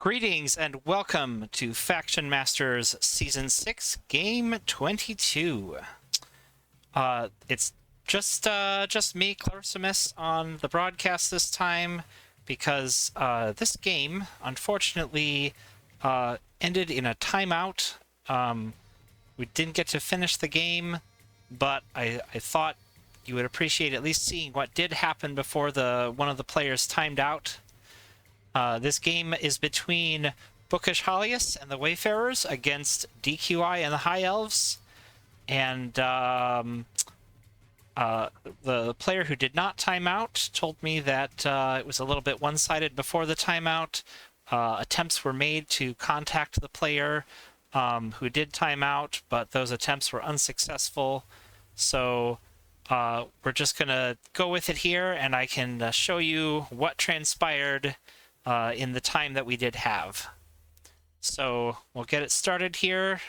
Greetings and welcome to FactionMasters Season 6, Game 22. It's just me, Clarissimus, on the broadcast this time because this game, unfortunately, ended in a timeout. We didn't get to finish the game, but I thought you would appreciate at least seeing what did happen before one of the players timed out. This game is between BookishHolleas and the Wayfarers against DQI and the High Elves. And the player who did not time out told me that it was a little bit one-sided before the timeout. Attempts were made to contact the player who did time out, but those attempts were unsuccessful. So we're just going to go with it here, and I can show you what transpired in the time that we did have. So we'll get it started here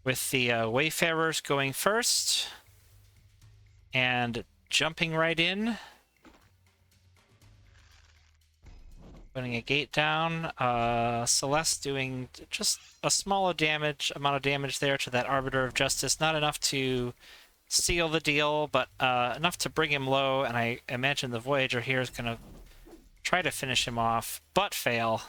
with the Wayfarers going first and jumping right in, putting a gate down. Celeste doing just a small amount of damage there to that Arbiter of Justice, not enough to seal the deal, but enough to bring him low, and I imagine the Voyager here is going to try to finish him off, but fail.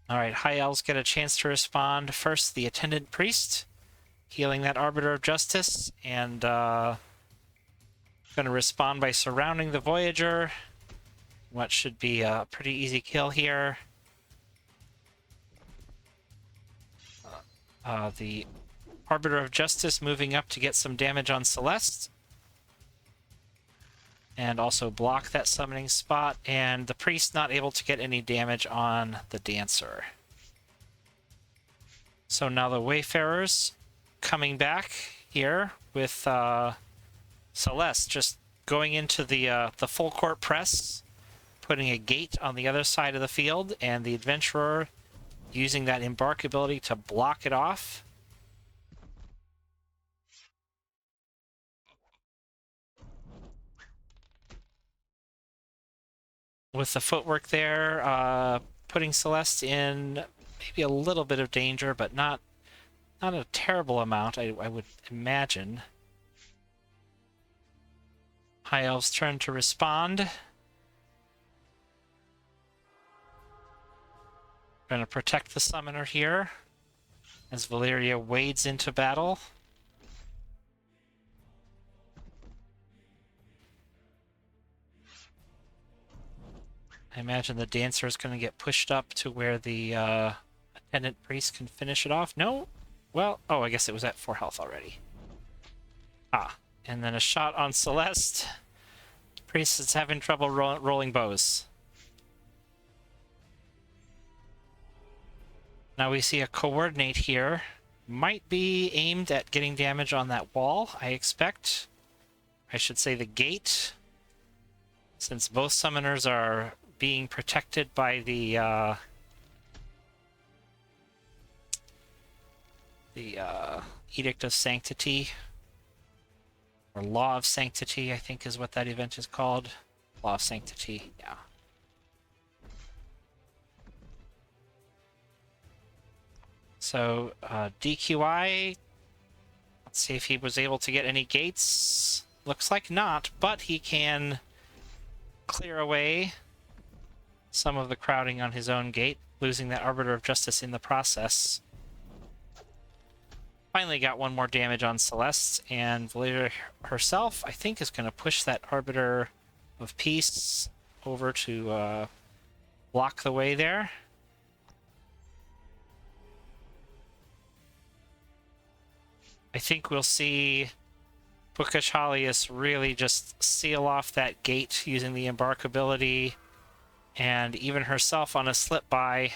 Alright, High Elves get a chance to respond. First, the Attendant Priest, healing that Arbiter of Justice, and going to respond by surrounding the Voyager. What should be a pretty easy kill here. The Arbiter of Justice moving up to get some damage on Celeste, and also block that summoning spot, and the priest not able to get any damage on the dancer. So now the Wayfarers coming back here with Celeste just going into the full court press, putting a gate on the other side of the field, and the Adventurer using that embark ability to block it off. With the footwork there, putting Celeste in maybe a little bit of danger, but not a terrible amount, I would imagine. High Elves' turn to respond. Going to protect the summoner here as Valeria wades into battle. I imagine the dancer is going to get pushed up to where the Attendant Priest can finish it off. No? Well, oh, I guess it was at 4 health already. Ah, and then a shot on Celeste. Priest is having trouble rolling bows. Now we see a coordinate here. Might be aimed at getting damage on that wall, I expect. I should say the gate, since both summoners are being protected by the Edict of Sanctity, or Law of Sanctity, I think is what that event is called. Law of Sanctity, yeah. So DQI, let's see if he was able to get any gates. Looks like not, but he can clear away some of the crowding on his own gate, losing that Arbiter of Justice in the process. Finally got one more damage on Celeste, and Valeria herself, I think, is going to push that Arbiter of Peace over to block the way there. I think we'll see BookishHolleas really just seal off that gate using the embark ability, and even herself on a slip by,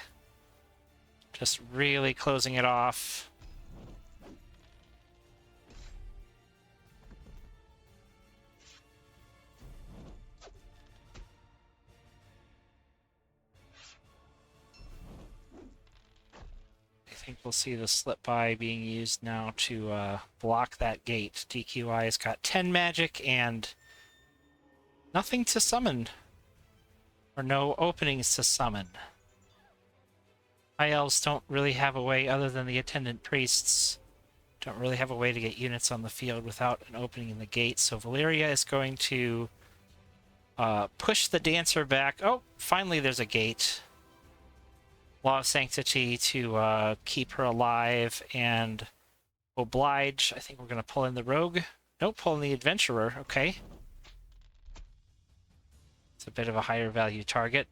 just really closing it off. I think we'll see the slip by being used now to block that gate. DQI has got 10 magic and nothing to summon. or no openings to summon. High Elves don't really have a way, other than the attendant priests, don't really have a way to get units on the field without an opening in the gate. So Valeria is going to push the Dancer back. Oh, finally there's a gate. Law of Sanctity to keep her alive, and Oblige. I think we're going to pull in the Rogue. Nope, pull in the Adventurer. Okay. It's a bit of a higher value target.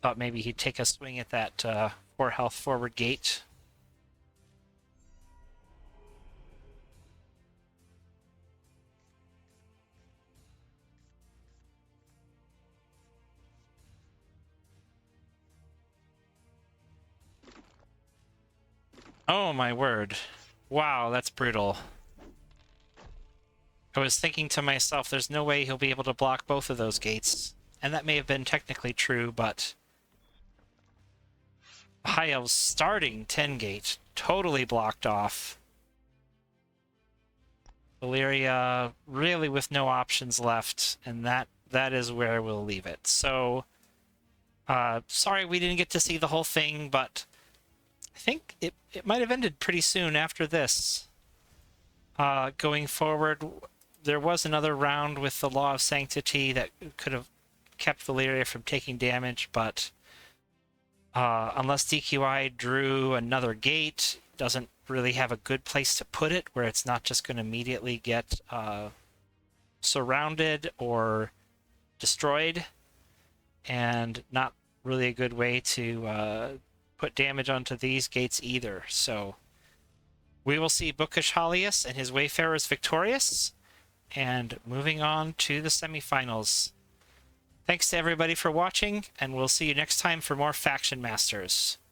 Thought maybe he'd take a swing at that 4 health forward gate. Oh my word. Wow, that's brutal. I was thinking to myself, there's no way he'll be able to block both of those gates. And that may have been technically true, but High Elves starting 10 gate, totally blocked off. Valeria really with no options left, and that is where we'll leave it. So, sorry we didn't get to see the whole thing, but I think it might have ended pretty soon after this. Going forward, there was another round with the Law of Sanctity that could have kept Valeria from taking damage, but unless DQI drew another gate, doesn't really have a good place to put it where it's not just going to immediately get surrounded or destroyed, and not really a good way to put damage onto these gates either. So we will see BookishHolleas and his Wayfarers victorious, and moving on to the semifinals. Thanks to everybody for watching, and we'll see you next time for more Faction Masters.